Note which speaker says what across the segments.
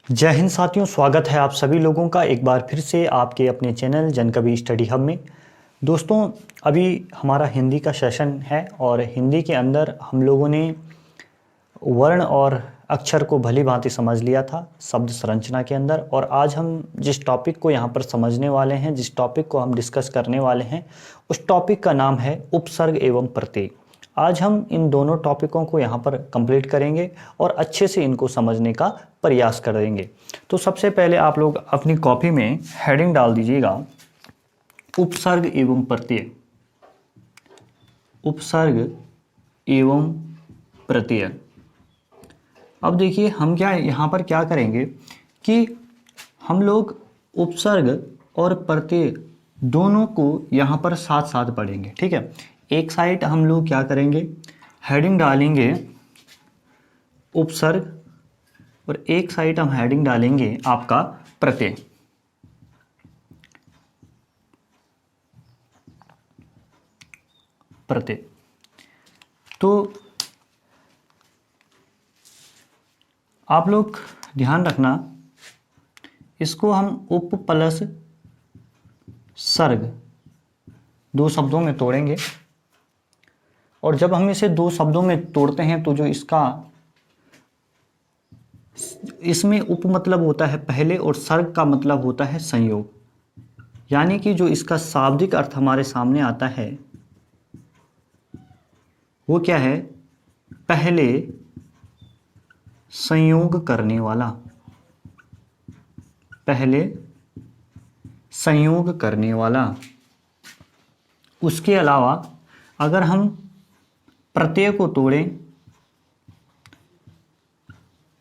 Speaker 1: जय हिंद साथियों, स्वागत है आप सभी लोगों का एक बार फिर से आपके अपने चैनल जनकवि स्टडी हब में। दोस्तों, अभी हमारा हिंदी का सेशन है और हिंदी के अंदर हम लोगों ने वर्ण और अक्षर को भली भांति समझ लिया था शब्द संरचना के अंदर। और आज हम जिस टॉपिक को यहाँ पर समझने वाले हैं, जिस टॉपिक को हम डिस्कस करने वाले हैं, उस टॉपिक का नाम है उपसर्ग एवं प्रत्यय। आज हम इन दोनों टॉपिकों को यहाँ पर कंप्लीट करेंगे और अच्छे से इनको समझने का प्रयास करेंगे। तो सबसे पहले आप लोग अपनी कॉपी में हेडिंग डाल दीजिएगा, उपसर्ग एवं प्रत्यय। उपसर्ग एवं प्रत्यय। अब देखिए हम यहाँ पर क्या करेंगे कि हम लोग उपसर्ग और प्रत्यय दोनों को यहाँ पर साथ साथ पढ़ेंगे। ठीक है, एक साइड हम लोग क्या करेंगे, हेडिंग डालेंगे उपसर्ग और एक साइड हम हेडिंग डालेंगे आपका प्रत्यय। प्रत्यय तो आप लोग ध्यान रखना, इसको हम उप प्लस सर्ग दो शब्दों में तोड़ेंगे। और जब हम इसे दो शब्दों में तोड़ते हैं तो जो इसमें उप मतलब होता है पहले और सर्ग का मतलब होता है संयोग। यानी कि जो इसका शाब्दिक अर्थ हमारे सामने आता है वो क्या है, पहले संयोग करने वाला। पहले संयोग करने वाला। उसके अलावा अगर हम प्रत्यय को तोड़ें,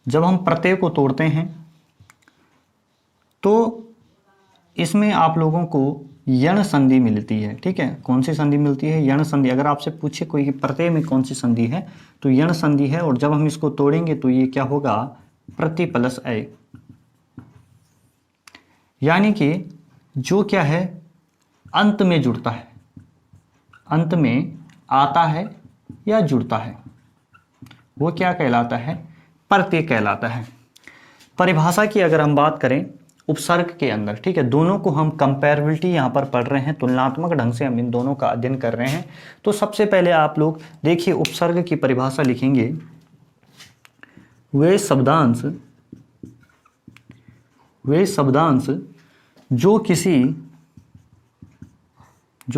Speaker 1: जब हम प्रत्यय को तोड़ते हैं तो इसमें आप लोगों को यण संधि मिलती है। ठीक है, कौन सी संधि मिलती है? यण संधि। अगर आपसे पूछे कोई कि प्रत्यय में कौन सी संधि है तो यण संधि है। और जब हम इसको तोड़ेंगे तो ये क्या होगा, प्रति प्लस अय। यानी कि जो क्या है, अंत में जुड़ता है, अंत में आता है या जुड़ता है, वो क्या कहलाता है, प्रत्यय कहलाता है। परिभाषा की अगर हम बात करें उपसर्ग के अंदर, ठीक है, दोनों को हम कंपेरेबिलिटी यहाँ पर पढ़ रहे हैं, तुलनात्मक ढंग से हम इन दोनों का अध्ययन कर रहे हैं। तो सबसे पहले आप लोग देखिए उपसर्ग की परिभाषा लिखेंगे, वे शब्दांश जो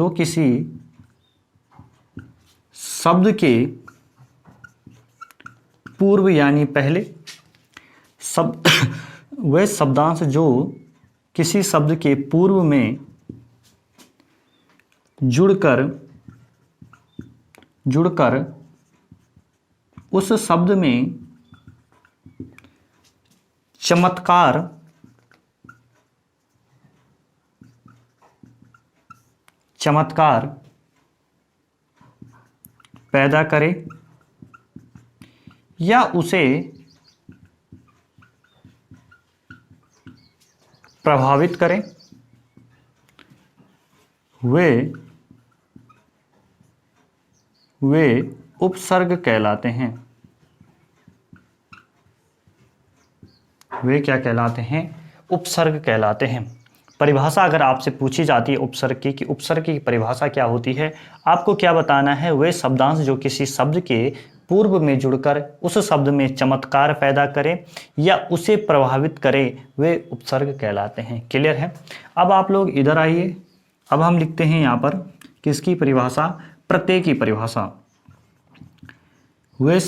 Speaker 1: किसी शब्द के पूर्व यानी पहले शब्द वे शब्दांश जो किसी शब्द के पूर्व में जुड़कर उस शब्द में चमत्कार पैदा करे या उसे प्रभावित करें, वे उपसर्ग कहलाते हैं। वे क्या कहलाते हैं, उपसर्ग कहलाते हैं। परिभाषा अगर आपसे पूछी जाती है उपसर्ग की कि उपसर्ग की परिभाषा क्या होती है, आपको क्या बताना है, वे शब्दांश जो किसी शब्द के पूर्व में जुड़कर उस शब्द में चमत्कार पैदा करे या उसे प्रभावित करे, वे उपसर्ग कहलाते हैं। क्लियर है? अब आप लोग इधर आइए, अब हम लिखते हैं यहाँ पर किसकी परिभाषा, प्रत्यय की परिभाषा। वे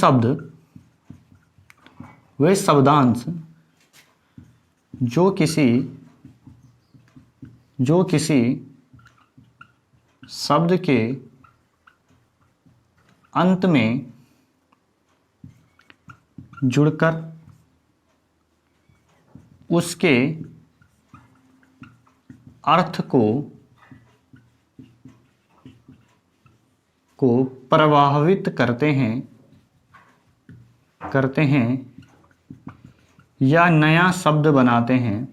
Speaker 1: शब्दांश जो किसी शब्द के अंत में जुड़कर उसके अर्थ को प्रभावित करते हैं या नया शब्द बनाते हैं,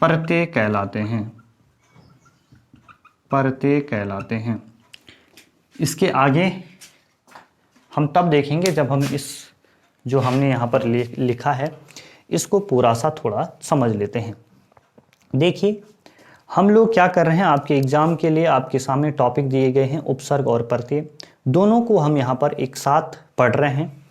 Speaker 1: प्रत्यय कहलाते हैं। इसके आगे हम तब देखेंगे जब हम इस जो हमने यहाँ पर लिखा है इसको पूरा सा थोड़ा समझ लेते हैं। देखिए हम लोग क्या कर रहे हैं, आपके एग्जाम के लिए आपके सामने टॉपिक दिए गए हैं उपसर्ग और प्रत्यय, दोनों को हम यहाँ पर एक साथ पढ़ रहे हैं,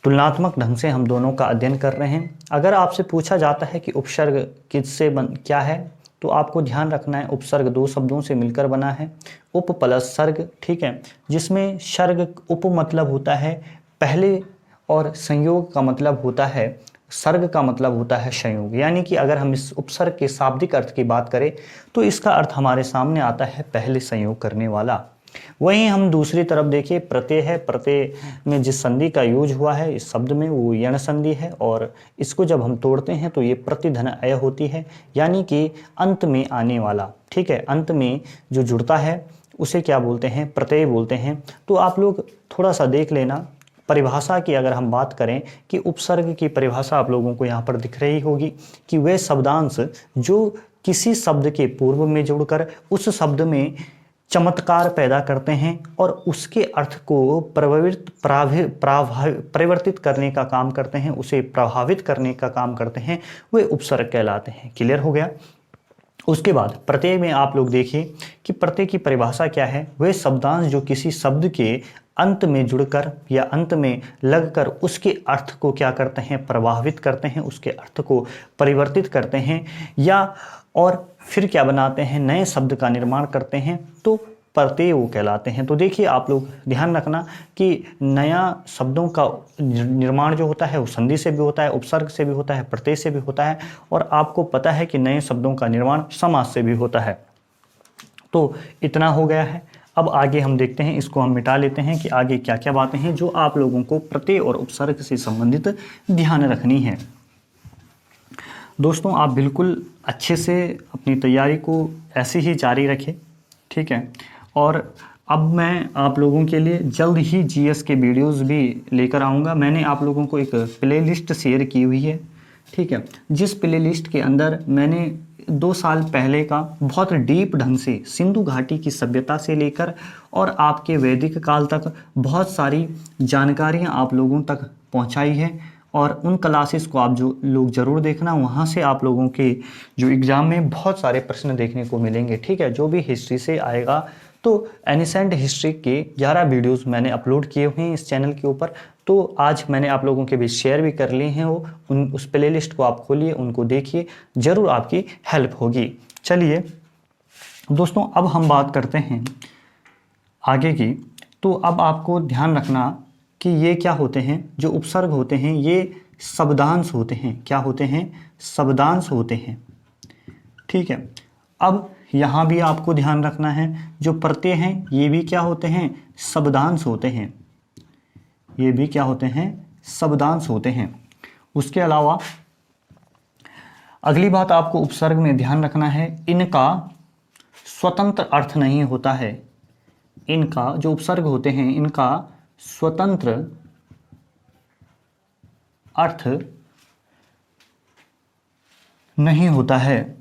Speaker 1: तुलनात्मक ढंग से हम दोनों का अध्ययन कर रहे हैं। अगर आपसे पूछा जाता है कि उपसर्ग किससे क्या है, तो आपको ध्यान रखना है उपसर्ग दो शब्दों से मिलकर बना है, उप प्लस सर्ग, ठीक है, जिसमें सर्ग उप मतलब होता है पहले और संयोग का मतलब होता है, सर्ग का मतलब होता है संयोग। यानी कि अगर हम इस उपसर्ग के शाब्दिक अर्थ की बात करें तो इसका अर्थ हमारे सामने आता है पहले संयोग करने वाला। वहीं हम दूसरी तरफ देखिए प्रत्यय है, प्रत्यय में जिस संधि का यूज हुआ है इस शब्द में वो यण संधि है, और इसको जब हम तोड़ते हैं तो ये प्रतिधन अय होती है, यानी कि अंत में आने वाला, ठीक है, अंत में जो जुड़ता है उसे क्या बोलते हैं, प्रत्यय बोलते हैं। तो आप लोग थोड़ा सा देख लेना, परिभाषा की अगर हम बात करें कि उपसर्ग की परिभाषा आप लोगों को यहाँ पर दिख रही होगी कि वे शब्दांश जो किसी शब्द के पूर्व में जुड़कर उस शब्द में चमत्कार पैदा करते हैं और उसके अर्थ को परिवर्तित करने का काम करते हैं, उसे प्रभावित करने का काम करते हैं, वे उपसर्ग कहलाते हैं। क्लियर हो गया। उसके बाद प्रत्यय में आप लोग देखिए कि प्रत्यय की परिभाषा क्या है, वे शब्दांश जो किसी शब्द के अंत में जुड़कर या अंत में लगकर उसके अर्थ को क्या करते हैं, प्रभावित करते हैं, उसके अर्थ को परिवर्तित करते हैं, या और फिर क्या बनाते हैं, नए शब्द का निर्माण करते हैं, तो प्रत्यय वो कहलाते हैं। तो देखिए आप लोग ध्यान रखना कि नया शब्दों का निर्माण जो होता है वो संधि से भी होता है, उपसर्ग से भी होता है, प्रत्यय से भी होता है, और आपको पता है कि नए शब्दों का निर्माण समास से भी होता है। तो इतना हो गया है। अब आगे हम देखते हैं, इसको हम मिटा लेते हैं कि आगे क्या क्या बातें हैं जो आप लोगों को प्रत्यय और उपसर्ग से संबंधित ध्यान रखनी है। दोस्तों आप बिल्कुल अच्छे से अपनी तैयारी को ऐसे ही जारी रखें, ठीक है। और अब मैं आप लोगों के लिए जल्द ही जीएस के वीडियोस भी लेकर आऊँगा। मैंने आप लोगों को एक प्लेलिस्ट शेयर की हुई है, ठीक है, जिस प्लेलिस्ट के अंदर मैंने 2 साल पहले का बहुत डीप ढंग से सिंधु घाटी की सभ्यता से लेकर और आपके वैदिक काल तक बहुत सारी जानकारियाँ आप लोगों तक पहुँचाई है, और उन क्लासेस को आप जो लोग ज़रूर देखना, वहाँ से आप लोगों के जो एग्ज़ाम में बहुत सारे प्रश्न देखने को मिलेंगे, ठीक है। जो भी हिस्ट्री से आएगा, तो एनिसेंट हिस्ट्री के 11 वीडियोस मैंने अपलोड किए हुए हैं इस चैनल के ऊपर, तो आज मैंने आप लोगों के बीच शेयर भी कर लिए हैं वो, उस प्लेलिस्ट को आप खोलिए, उनको देखिए, ज़रूर आपकी हेल्प होगी। चलिए दोस्तों अब हम बात करते हैं आगे की। तो अब आपको ध्यान रखना कि ये क्या होते हैं, जो उपसर्ग होते हैं ये शब्दांश होते हैं। क्या होते हैं, शब्दांश होते हैं, ठीक है। अब यहाँ भी आपको ध्यान रखना है, जो प्रत्यय हैं ये भी क्या होते हैं, शब्दांश होते हैं, ये भी क्या होते हैं, शब्दांश होते हैं। उसके अलावा अगली बात आपको उपसर्ग में ध्यान रखना है, इनका स्वतंत्र अर्थ नहीं होता है। इनका जो उपसर्ग होते हैं इनका स्वतंत्र अर्थ नहीं होता है।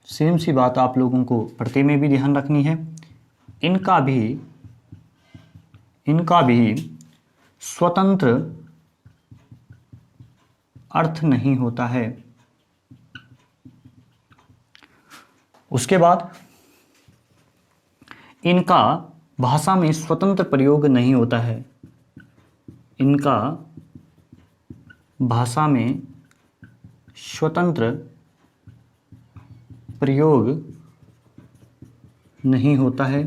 Speaker 1: सेम सी बात आप लोगों को प्रत्यय में भी ध्यान रखनी है, इनका भी स्वतंत्र अर्थ नहीं होता है। उसके बाद इनका भाषा में स्वतंत्र प्रयोग नहीं होता है। इनका भाषा में स्वतंत्र प्रयोग नहीं होता है।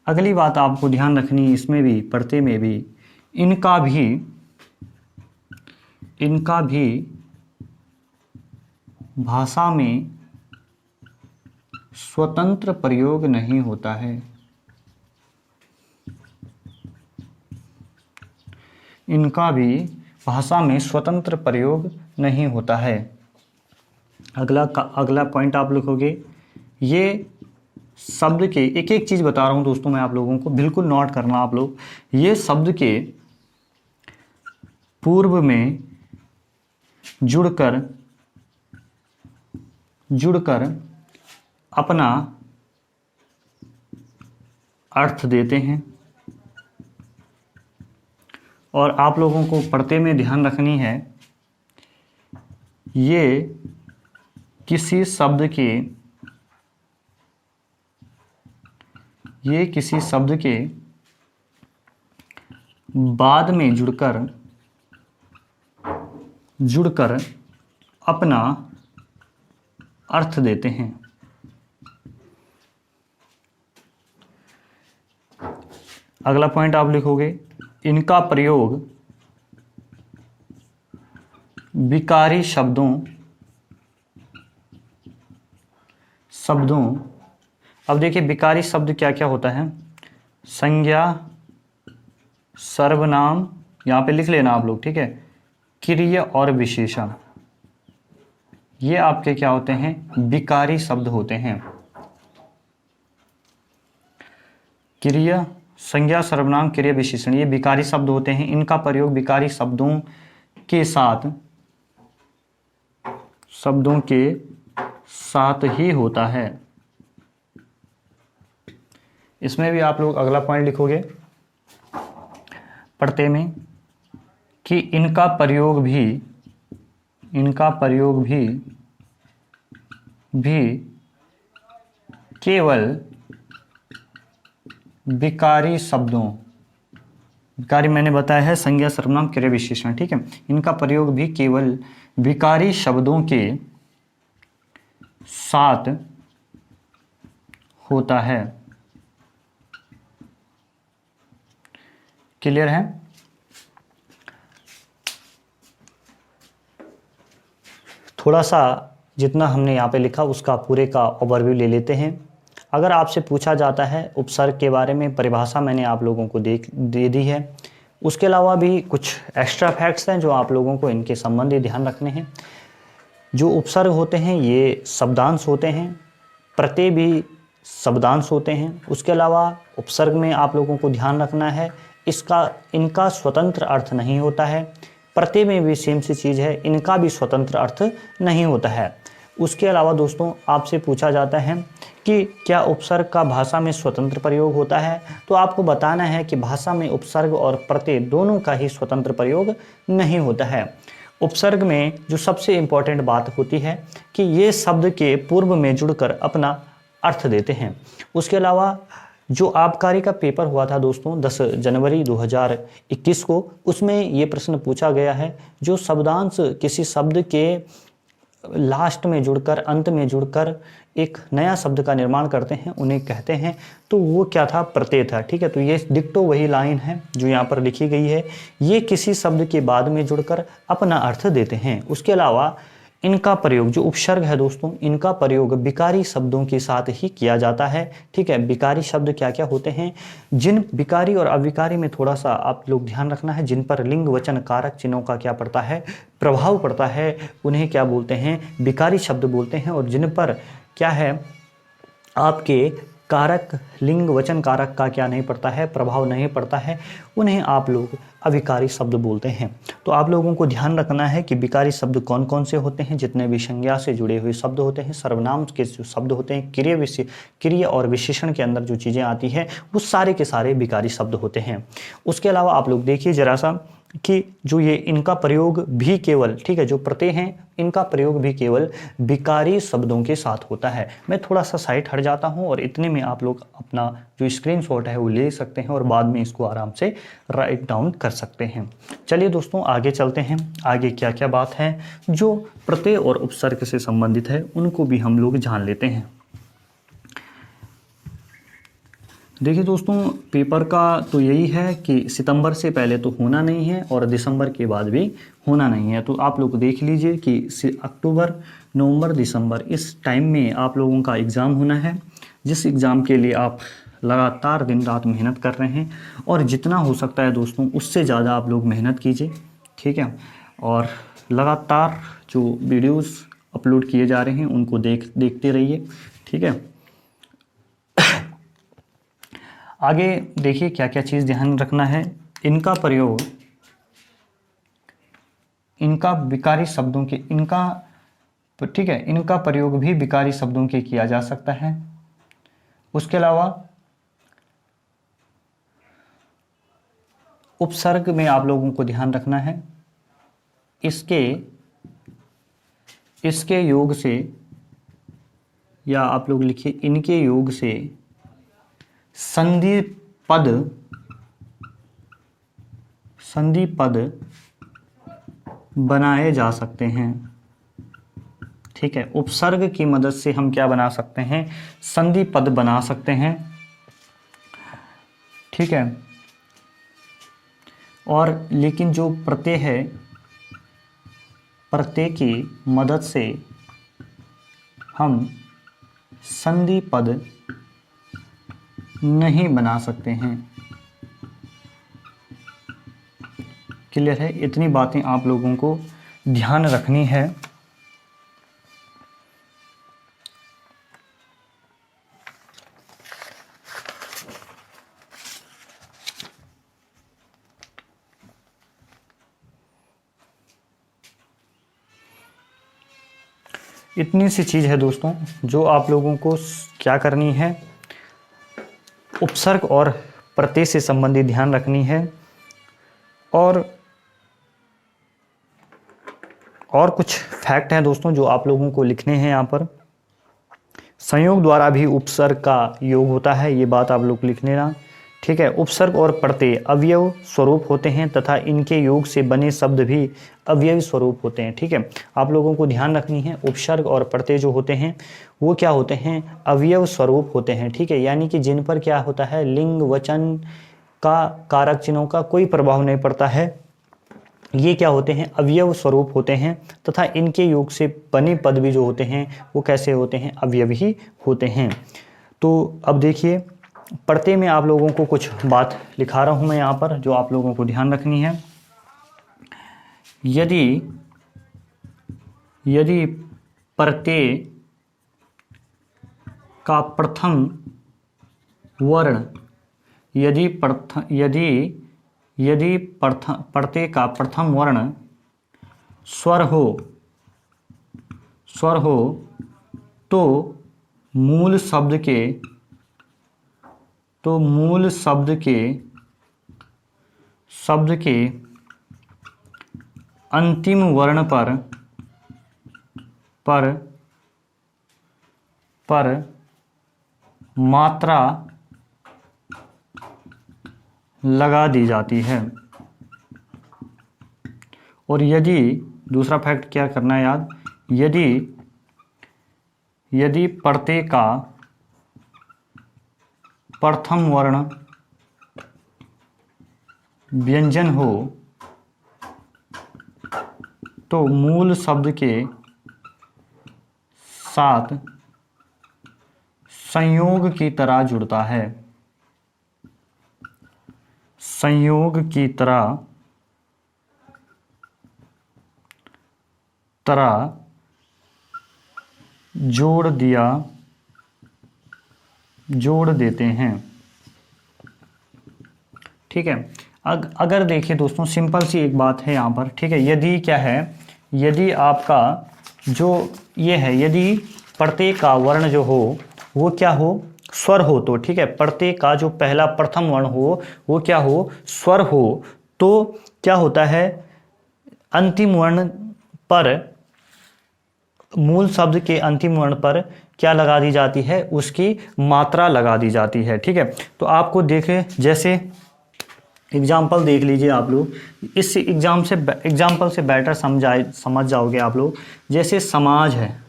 Speaker 1: अगली बात आपको ध्यान रखनी है, इसमें भी प्रत्यय में भी इनका भी भाषा में स्वतंत्र प्रयोग नहीं होता है। इनका भी भाषा में स्वतंत्र प्रयोग नहीं होता है। अगला पॉइंट आप लिखोगे, ये शब्द के एक एक चीज बता रहा हूं दोस्तों मैं आप लोगों को, बिल्कुल नोट करना आप लोग। ये शब्द के पूर्व में जुड़कर अपना अर्थ देते हैं। और आप लोगों को पढ़ते में ध्यान रखनी है, ये किसी शब्द के बाद में जुड़कर अपना अर्थ देते हैं। अगला पॉइंट आप लिखोगे, इनका प्रयोग विकारी शब्दों अब देखिए विकारी शब्द क्या क्या होता है। संज्ञा, सर्वनाम, यहां पे लिख लेना आप लोग, ठीक है, क्रिया और विशेषण, ये आपके क्या होते हैं, विकारी शब्द होते हैं। क्रिया, संज्ञा, सर्वनाम, क्रिया, विशेषण, ये विकारी शब्द होते हैं। इनका प्रयोग विकारी शब्दों के साथ ही होता है। इसमें भी आप लोग अगला पॉइंट लिखोगे पढ़ते में कि इनका प्रयोग भी केवल विकारी मैंने बताया है संज्ञा, सर्वनाम, क्रिया, विशेषण, ठीक है। इनका प्रयोग भी केवल विकारी शब्दों के साथ होता है। क्लियर है? थोड़ा सा जितना हमने यहाँ पे लिखा उसका पूरे का ओवरव्यू ले लेते हैं। अगर आपसे पूछा जाता है उपसर्ग के बारे में, परिभाषा मैंने आप लोगों को दे दी है। उसके अलावा भी कुछ एक्स्ट्रा फैक्ट्स हैं जो आप लोगों को इनके संबंधी ध्यान रखने हैं। जो उपसर्ग होते हैं ये शब्दांश होते हैं, प्रत्यय भी शब्दांश होते हैं। उसके अलावा उपसर्ग में आप लोगों को ध्यान रखना है इनका स्वतंत्र अर्थ नहीं होता है। प्रत्यय में भी सेम सी चीज़ है, इनका भी स्वतंत्र अर्थ नहीं होता है। उसके अलावा दोस्तों आपसे पूछा जाता है कि क्या उपसर्ग का भाषा में स्वतंत्र प्रयोग होता है, तो आपको बताना है कि भाषा में उपसर्ग और प्रत्यय दोनों का ही स्वतंत्र प्रयोग नहीं होता है। उपसर्ग में जो सबसे इम्पॉर्टेंट बात होती है कि ये शब्द के पूर्व में जुड़कर अपना अर्थ देते हैं। उसके अलावा जो आबकारी का पेपर हुआ था दोस्तों 10 जनवरी 2021 को, उसमें ये प्रश्न पूछा गया है, जो शब्दांश किसी शब्द के लास्ट में जुड़कर, अंत में जुड़कर एक नया शब्द का निर्माण करते हैं, उन्हें कहते हैं। तो वो क्या था, प्रत्यय था, ठीक है। तो ये डिक्टो वही लाइन है जो यहाँ पर लिखी गई है, ये किसी शब्द के बाद में जुड़कर अपना अर्थ देते हैं। उसके अलावा इनका प्रयोग, जो उपसर्ग है दोस्तों, इनका प्रयोग विकारी शब्दों के साथ ही किया जाता है, ठीक है। विकारी शब्द क्या क्या होते हैं, जिन विकारी और अविकारी में थोड़ा सा आप लोग ध्यान रखना है, जिन पर लिंग वचन कारक चिन्हों का क्या पड़ता है, प्रभाव पड़ता है, उन्हें क्या बोलते हैं, विकारी शब्द बोलते हैं। और जिन पर क्या है, आपके कारक, लिंग वचन कारक का क्या नहीं पड़ता है, प्रभाव नहीं पड़ता है, उन्हें आप लोग अविकारी शब्द बोलते हैं। तो आप लोगों को ध्यान रखना है कि विकारी शब्द कौन कौन से होते हैं, जितने भी संज्ञा से जुड़े हुए शब्द होते हैं, सर्वनाम के जो शब्द होते हैं, क्रिया और विशेषण के अंदर जो चीज़ें आती हैं, वो सारे के सारे विकारी शब्द होते हैं। उसके अलावा आप लोग देखिए जरा सा कि जो ये इनका प्रयोग भी केवल, ठीक है, जो प्रत्यय हैं इनका प्रयोग भी केवल विकारी शब्दों के साथ होता है। मैं थोड़ा सा साइड हट जाता हूं और इतने में आप लोग अपना जो स्क्रीनशॉट है वो ले सकते हैं और बाद में इसको आराम से राइट डाउन कर सकते हैं। चलिए दोस्तों आगे चलते हैं। आगे क्या क्या बात है जो प्रत्यय और उपसर्ग से संबंधित है, उनको भी हम लोग जान लेते हैं। देखिए दोस्तों, पेपर का तो यही है कि सितंबर से पहले तो होना नहीं है और दिसंबर के बाद भी होना नहीं है। तो आप लोग देख लीजिए कि अक्टूबर, नवंबर, दिसंबर इस टाइम में आप लोगों का एग्ज़ाम होना है, जिस एग्ज़ाम के लिए आप लगातार दिन रात मेहनत कर रहे हैं। और जितना हो सकता है दोस्तों उससे ज़्यादा आप लोग मेहनत कीजिए, ठीक है। और लगातार जो वीडियोज़ अपलोड किए जा रहे हैं उनको देखते रहिए, ठीक है। आगे देखिए क्या क्या चीज़ ध्यान रखना है। इनका प्रयोग, इनका विकारी शब्दों के, ठीक है, इनका प्रयोग भी विकारी शब्दों के किया जा सकता है। उसके अलावा उपसर्ग में आप लोगों को ध्यान रखना है, इसके योग से, या आप लोग लिखिए इनके योग से संधि पद बनाए जा सकते हैं। ठीक है, उपसर्ग की मदद से हम क्या बना सकते हैं, संधि पद बना सकते हैं। ठीक है, और लेकिन जो प्रत्यय है, प्रत्यय की मदद से हम संधि पद नहीं बना सकते हैं। क्लियर है? इतनी बातें आप लोगों को ध्यान रखनी है। इतनी सी चीज़ है दोस्तों जो आप लोगों को क्या करनी है, उपसर्ग और प्रत्यय से संबंधित ध्यान रखनी है। और कुछ फैक्ट हैं दोस्तों जो आप लोगों को लिखने हैं यहाँ पर। संयोग द्वारा भी उपसर्ग का योग होता है, ये बात आप लोग लिख लेना। ठीक है, उपसर्ग और प्रत्यय अवयव स्वरूप होते हैं तथा इनके योग से बने शब्द भी अवयवी स्वरूप होते हैं। ठीक है, आप लोगों को ध्यान रखनी है, उपसर्ग और प्रत्यय जो होते हैं वो क्या होते हैं, अवयव स्वरूप होते हैं। ठीक है, यानी कि जिन पर क्या होता है, लिंग वचन का कारक चिन्हों का कोई प्रभाव नहीं पड़ता है, ये क्या होते हैं, अवयव स्वरूप होते हैं तथा इनके योग से बने पद भी जो होते हैं वो कैसे होते हैं, अवयव ही होते हैं। तो अब देखिए, प्रत्यय में आप लोगों को कुछ बात लिखा रहा हूं मैं यहाँ पर जो आप लोगों को ध्यान रखनी है। यदि प्रत्यय का प्रथम वर्ण, यदि प्रत्यय का प्रथम वर्ण स्वर हो तो मूल शब्द के अंतिम वर्ण पर मात्रा लगा दी जाती है। और यदि, दूसरा फैक्ट क्या करना है याद, यदि प्रत्यय का प्रथम वर्ण व्यंजन हो तो मूल शब्द के साथ संयोग की तरह जुड़ता है। संयोग की तरह जोड़ देते हैं। ठीक है, अगर देखिए दोस्तों, सिंपल सी एक बात है यहाँ पर। ठीक है, यदि क्या है, यदि आपका जो ये है, यदि प्रत्यय का वर्ण जो हो वो क्या हो, स्वर हो, तो ठीक है, प्रत्यय का जो पहला प्रथम वर्ण हो वो क्या हो, स्वर हो, तो क्या होता है, अंतिम वर्ण पर, मूल शब्द के अंतिम वर्ण पर क्या लगा दी जाती है, उसकी मात्रा लगा दी जाती है। ठीक है, तो आपको देखें, जैसे एग्जाम्पल देख लीजिए आप लोग, इस एग्जाम्पल से बेटर समझ जाओगे आप लोग। जैसे समाज है,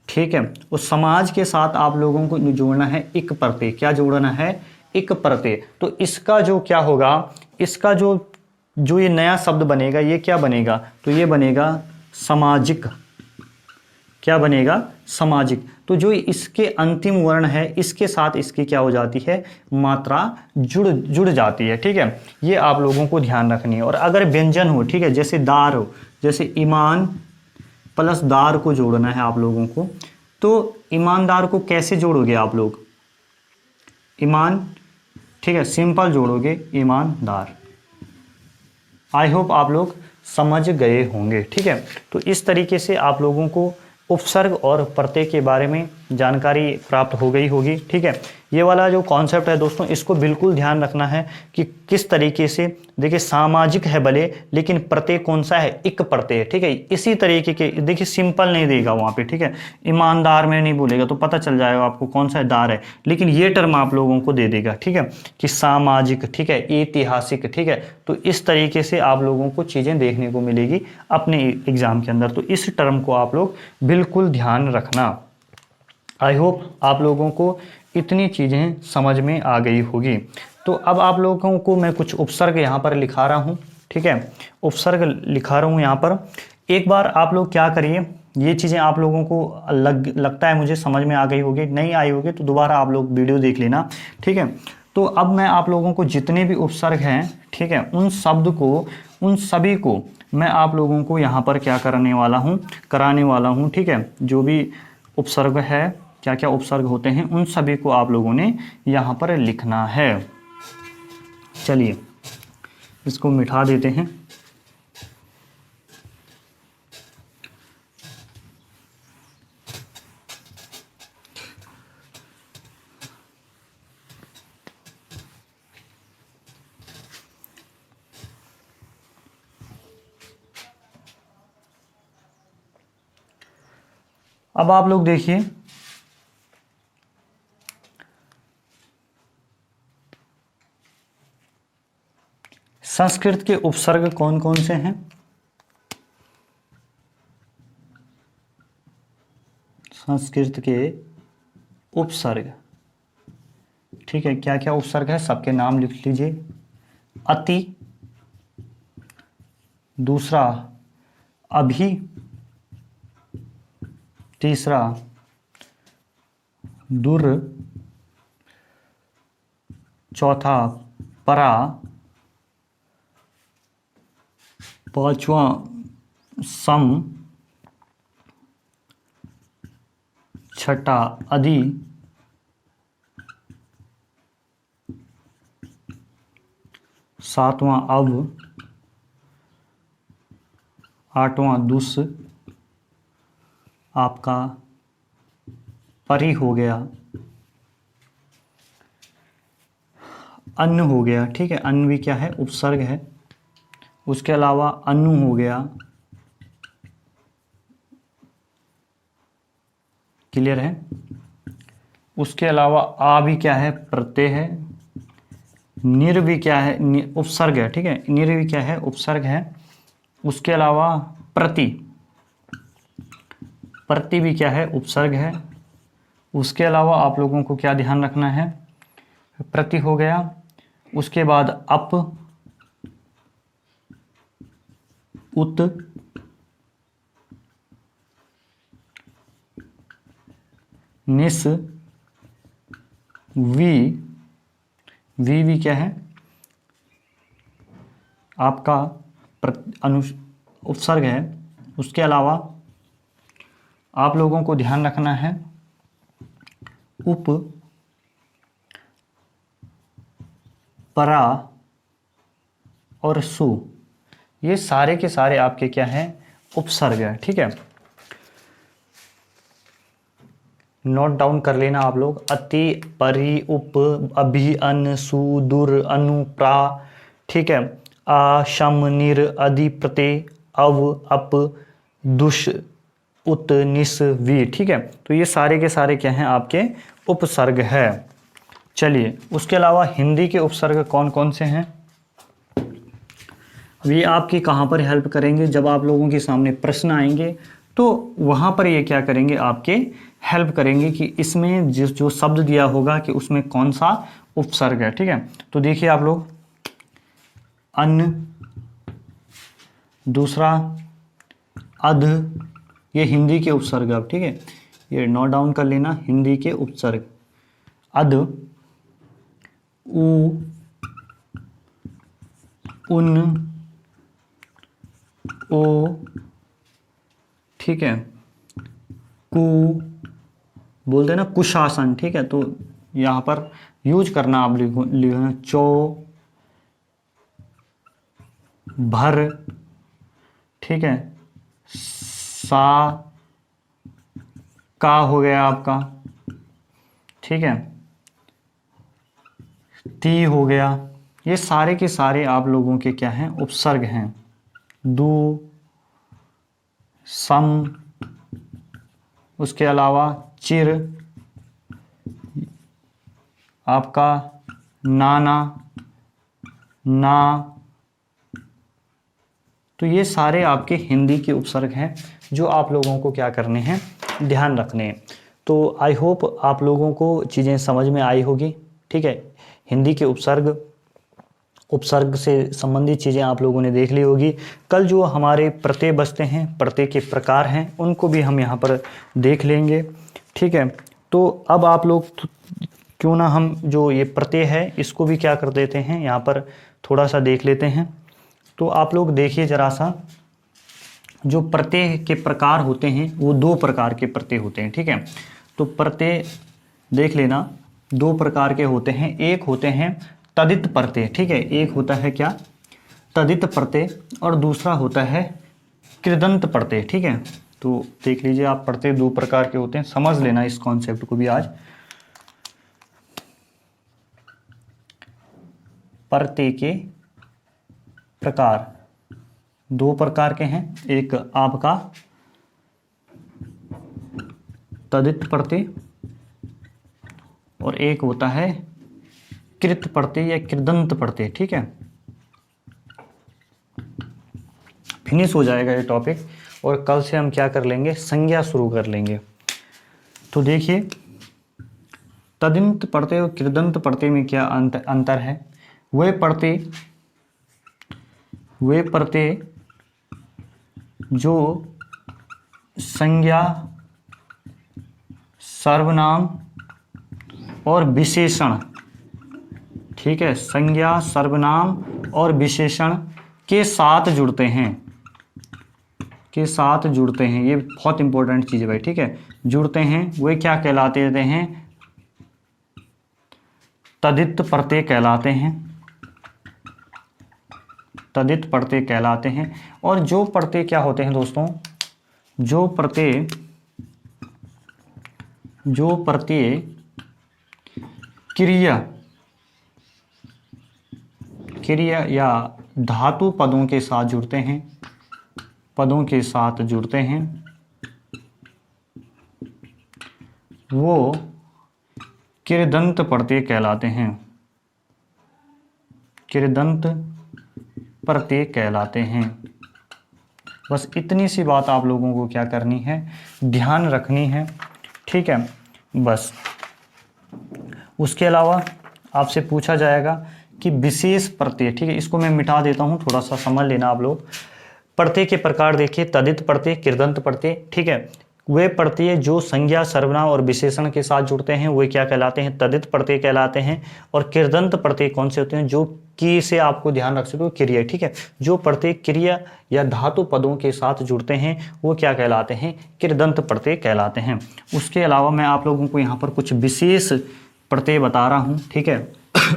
Speaker 1: ठीक है, उस समाज के साथ आप लोगों को जोड़ना है इक प्रत्यय। क्या जोड़ना है, इक प्रत्यय। तो इसका जो क्या होगा, इसका जो ये नया शब्द बनेगा, ये क्या बनेगा, तो ये बनेगा सामाजिक। क्या बनेगा, सामाजिक। तो जो इसके अंतिम वर्ण है, इसके साथ इसकी क्या हो जाती है, मात्रा जुड़ जाती है। ठीक है, ये आप लोगों को ध्यान रखनी है। और अगर व्यंजन हो, ठीक है, जैसे दार हो, जैसे ईमान प्लस दार को जोड़ना है आप लोगों को, तो ईमानदार को कैसे जोड़ोगे आप लोग, ईमान, ठीक है, सिंपल जोड़ोगे, ईमानदार। आई होप आप लोग समझ गए होंगे। ठीक है, तो इस तरीके से आप लोगों को उपसर्ग और प्रत्यय के बारे में जानकारी प्राप्त हो गई होगी। ठीक है, ये वाला जो कॉन्सेप्ट है दोस्तों, इसको बिल्कुल ध्यान रखना है कि किस तरीके से, देखिए सामाजिक है भले, लेकिन प्रत्यय कौन सा है, इक प्रत्यय है। ठीक है, इसी तरीके के, देखिए सिंपल नहीं देगा वहाँ पे। ठीक है, ईमानदार में नहीं बोलेगा तो पता चल जाएगा आपको कौन सा दार है, लेकिन ये टर्म आप लोगों को दे देगा। ठीक है, कि सामाजिक, ठीक है, ऐतिहासिक। ठीक है, तो इस तरीके से आप लोगों को चीज़ें देखने को मिलेगी अपने एग्जाम के अंदर, तो इस टर्म को आप लोग बिल्कुल ध्यान रखना। आई होप आप लोगों को इतनी चीज़ें समझ में आ गई होगी। तो अब आप लोगों को मैं कुछ उपसर्ग यहाँ पर लिखा रहा हूँ। ठीक है, उपसर्ग लिखा रहा हूँ यहाँ पर। एक बार आप लोग क्या करिए, ये चीज़ें आप लोगों को लगता है मुझे समझ में आ गई होगी, नहीं आई होगी तो दोबारा आप लोग वीडियो देख लेना। ठीक है, तो अब मैं आप लोगों को जितने भी उपसर्ग हैं, ठीक है, उन शब्द को, उन सभी को मैं आप लोगों को यहाँ पर क्या कराने वाला हूँ। ठीक है, जो भी उपसर्ग है, क्या क्या उपसर्ग होते हैं, उन सभी को आप लोगों ने यहाँ पर लिखना है। चलिए इसको मिटा देते हैं। अब आप लोग देखिए, संस्कृत के उपसर्ग कौन कौन से हैं? संस्कृत के उपसर्ग, ठीक है, क्या क्या उपसर्ग है सबके नाम लिख लीजिए। अति, दूसरा अभी, तीसरा दुर, चौथा परा, पांचवा सम, छठा अधि, सातवां अव, आठवां दुस, आपका परि हो गया, अन्न हो गया। ठीक है, अन्न भी क्या है, उपसर्ग है। उसके अलावा अनु हो गया, क्लियर है। उसके अलावा आ भी क्या है, प्रत्यय है। निर भी क्या है, उपसर्ग है। ठीक है, निर भी क्या है, उपसर्ग है। उसके अलावा प्रति, प्रति भी क्या है, उपसर्ग है। उसके अलावा आप लोगों को क्या ध्यान रखना है, प्रति हो गया। उसके बाद अप, उत, निस, वी भी क्या है, आपका उपसर्ग है। उसके अलावा आप लोगों को ध्यान रखना है उप, परा और सु, ये सारे के सारे आपके क्या हैं, उपसर्ग है। ठीक है, नोट डाउन कर लेना आप लोग। अति, परि, उप, अभि, अन, सु, दुर, अनु, प्रा। ठीक है, आ, शम, निर, अधि, प्रत्यय, अव, अप, दुष, उत, निस, वी। ठीक है, तो ये सारे के सारे क्या हैं, आपके उपसर्ग है। चलिए, उसके अलावा हिंदी के उपसर्ग कौन कौन से हैं, ये आपकी कहाँ पर हेल्प करेंगे, जब आप लोगों के सामने प्रश्न आएंगे तो वहाँ पर ये क्या करेंगे, आपके हेल्प करेंगे कि इसमें जो शब्द दिया होगा कि उसमें कौन सा उपसर्ग है। ठीक है, तो देखिए आप लोग, अन्न, दूसरा अध, ये हिंदी के उपसर्ग। अब ठीक है, ये नोट डाउन कर लेना, हिंदी के उपसर्ग। अध, उ, उन, ओ, ठीक है, कु, बोलते हैं ना कुशासन। ठीक है, तो यहाँ पर यूज करना आप लिखना, चो, भर, ठीक है, सा, का हो गया आपका, ठीक है, ती हो गया। ये सारे के सारे आप लोगों के क्या हैं, उपसर्ग हैं। दू, सम, उसके अलावा चिर, आपका नाना, ना, तो ये सारे आपके हिंदी के उपसर्ग हैं जो आप लोगों को क्या करने हैं, ध्यान रखने हैं। तो आई होप आप लोगों को चीज़ें समझ में आई होगी, ठीक है। हिंदी के उपसर्ग से संबंधित चीज़ें आप लोगों ने देख ली होगी। कल जो हमारे प्रत्यय बचते हैं, प्रत्यय के प्रकार हैं, उनको भी हम यहाँ पर देख लेंगे, ठीक है। तो अब आप लोग क्यों ना हम जो ये प्रत्यय है इसको भी क्या कर देते हैं, यहाँ पर थोड़ा सा देख लेते हैं। तो आप लोग देखिए जरा सा, जो प्रत्यय के प्रकार होते हैं वो दो प्रकार के प्रत्यय होते हैं, ठीक है। तो प्रत्यय देख लेना, दो प्रकार के होते हैं। एक होते हैं तदित प्रत्यय, ठीक है, एक होता है क्या, तदित प्रत्यय, और दूसरा होता है कृदंत प्रत्यय, ठीक है। तो देख लीजिए आप, प्रत्यय दो प्रकार के होते हैं, समझ लेना इस कॉन्सेप्ट को भी आज। प्रत्यय के प्रकार दो प्रकार के हैं, एक आपका तदित प्रत्यय और एक होता है कृत प्रत्यय या कृदंत प्रत्यय, ठीक है। फिनिश हो जाएगा ये टॉपिक और कल से हम क्या कर लेंगे, संज्ञा शुरू कर लेंगे। तो देखिए तदित प्रत्यय और कृदंत प्रत्यय में क्या अंतर है। वे प्रत्यय जो संज्ञा, सर्वनाम और विशेषण, ठीक है, संज्ञा, सर्वनाम और विशेषण के साथ जुड़ते हैं, ये बहुत इंपॉर्टेंट चीज़ है भाई, ठीक है, जुड़ते हैं, वे क्या कहलाते हैं, तदित प्रत्यय कहलाते हैं, तदित प्रत्यय कहलाते हैं। और जो प्रत्यय क्या होते हैं दोस्तों, जो प्रत्यय क्रिया या धातु पदों के साथ जुड़ते हैं, वो कृदंत प्रत्यय कहलाते हैं, कृदंत प्रत्यय कहलाते हैं। बस इतनी सी बात आप लोगों को क्या करनी है, ध्यान रखनी है, ठीक है। बस उसके अलावा आपसे पूछा जाएगा कि विशेष प्रत्यय, ठीक है, इसको मैं मिटा देता हूँ, थोड़ा सा समझ लेना आप लोग। प्रत्यय के प्रकार देखिए, तदित प्रत्यय, कृदंत प्रत्यय, ठीक है। वे प्रत्यय जो संज्ञा, सर्वनाम और विशेषण के साथ जुड़ते हैं वे क्या कहलाते हैं, तदित प्रत्यय कहलाते हैं। और कृदंत प्रत्यय कौन से होते हैं, जो की से आपको ध्यान रख सको, क्रिया, ठीक है, जो प्रत्यय क्रिया या धातु पदों के साथ जुड़ते हैं वो क्या कहलाते हैं, कृदंत प्रत्यय कहलाते हैं। उसके अलावा मैं आप लोगों को यहाँ पर कुछ विशेष प्रत्यय बता रहा हूँ, ठीक है,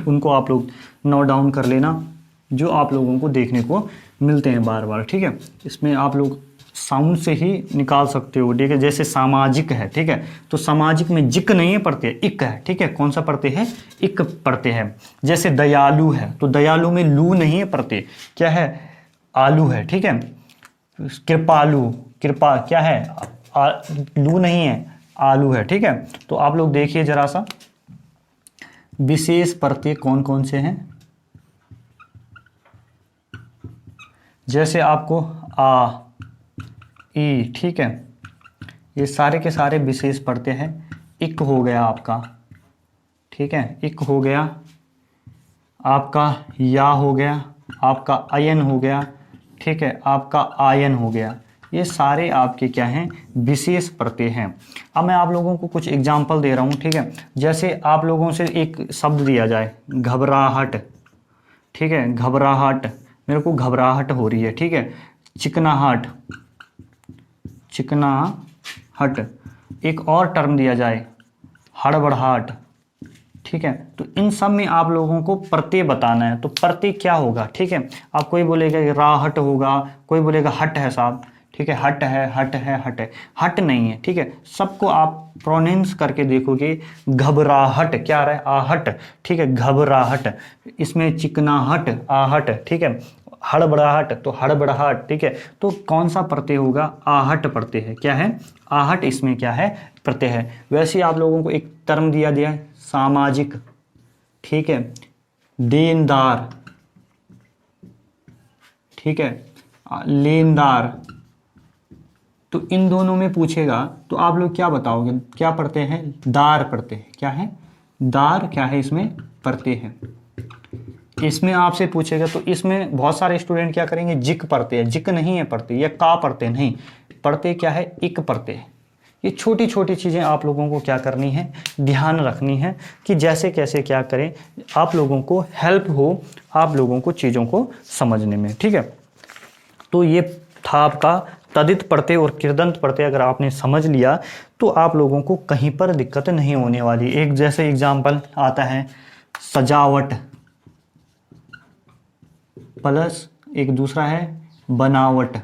Speaker 1: उनको आप लोग नोट डाउन कर लेना, जो आप लोगों को देखने को मिलते हैं बार बार, ठीक है। इसमें आप लोग साउंड से ही निकाल सकते हो, ठीक है। जैसे सामाजिक है, ठीक है, तो सामाजिक में जिक नहीं है प्रत्यय, इक है, ठीक है। कौन सा प्रत्यय है, इक प्रत्यय है। जैसे दयालु है, तो दयालु में लू नहीं है प्रत्यय, क्या है, आलू है, ठीक है। कृपालु, कृपा क्या है, लू नहीं है, आलू है, ठीक है। तो आप लोग देखिए जरा सा विशेष प्रत्यय कौन कौन से हैं। जैसे आपको आ, ई, ठीक है, ये सारे के सारे विशेष प्रत्यय हैं। इक हो गया आपका, ठीक है, इक हो गया आपका, या हो गया आपका, अयन हो गया, ठीक है, आपका आयन हो गया। ये सारे आपके क्या हैं, विशेष प्रत्यय हैं। अब मैं आप लोगों को कुछ एग्जाम्पल दे रहा हूँ, ठीक है। जैसे आप लोगों से एक शब्द दिया जाए, घबराहट, ठीक है, घबराहट, मेरे को घबराहट हो रही है, ठीक है। चिकनाहट, चिकनाहट। एक और टर्म दिया जाए, हड़बड़ाहट, ठीक है। तो इन सब में आप लोगों को प्रत्यय बताना है। तो प्रत्यय क्या होगा, ठीक है। आप कोई बोलेगा राहट होगा, कोई बोलेगा हट है साहब, ठीक है, हट है, हट है, हट है, हट नहीं है, ठीक है। सबको आप प्रोनाउंस करके देखोगे, घबराहट क्या आ रहा है, आहट, ठीक है, घबराहट, इसमें चिकनाहट, आहट, ठीक है, हड़बड़ाहट तो हड़बड़ाहट, ठीक है। तो कौन सा प्रत्यय होगा, आहट प्रत्यय है, क्या है, आहट इसमें क्या है, प्रत्यय है। वैसे ही आप लोगों को एक टर्म दिया है सामाजिक, ठीक है, देनदार, ठीक है, लेनदार। तो इन दोनों में पूछेगा तो आप लोग क्या बताओगे, क्या पढ़ते हैं, दार पढ़ते हैं, क्या है, दार क्या है, इसमें पढ़ते हैं। इसमें आपसे पूछेगा तो इसमें बहुत सारे स्टूडेंट क्या करेंगे, जिक पढ़ते हैं, जिक नहीं है पढ़ते, या का पढ़ते नहीं, पढ़ते क्या है, इक पढ़ते हैं। ये छोटी छोटी चीज़ें आप लोगों को क्या करनी है, ध्यान रखनी है कि जैसे कैसे क्या करें, आप लोगों को हेल्प हो, आप लोगों को चीज़ों को समझने में, ठीक है। तो ये था आपका तदित प्रत्यय और कृदंत प्रत्यय, अगर आपने समझ लिया तो आप लोगों को कहीं पर दिक्कत नहीं होने वाली। एक जैसे एग्जाम्पल आता है सजावट प्लस एक दूसरा है बनावट।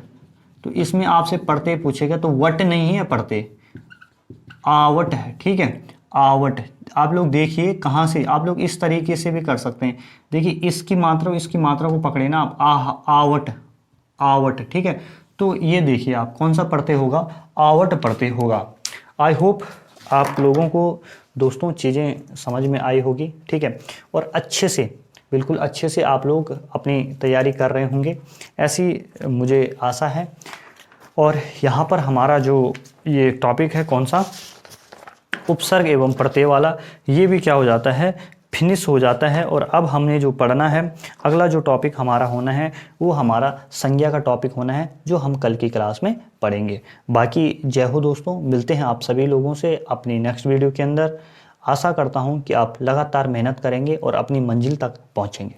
Speaker 1: तो इसमें आपसे पढ़ते पूछेगा तो वट नहीं है पढ़ते, आवट है, ठीक है, आवट। आप लोग देखिए कहाँ से, आप लोग इस तरीके से भी कर सकते हैं। देखिए इसकी मात्रा और इसकी मात्रा को पकड़े ना आप, आवट, आवट, ठीक है। तो ये देखिए आप कौन सा पढ़ते होगा, आवट पढ़ते होगा। आई होप आप लोगों को दोस्तों चीज़ें समझ में आई होगी, ठीक है, और अच्छे से, बिल्कुल अच्छे से आप लोग अपनी तैयारी कर रहे होंगे, ऐसी मुझे आशा है। और यहाँ पर हमारा जो ये टॉपिक है कौन सा, उपसर्ग एवं प्रत्यय वाला, ये भी क्या हो जाता है, फिनिश हो जाता है। और अब हमने जो पढ़ना है, अगला जो टॉपिक हमारा होना है वो हमारा संज्ञा का टॉपिक होना है, जो हम कल की क्लास में पढ़ेंगे। बाकी जय हो दोस्तों, मिलते हैं आप सभी लोगों से अपनी नेक्स्ट वीडियो के अंदर। आशा करता हूँ कि आप लगातार मेहनत करेंगे और अपनी मंजिल तक पहुँचेंगे।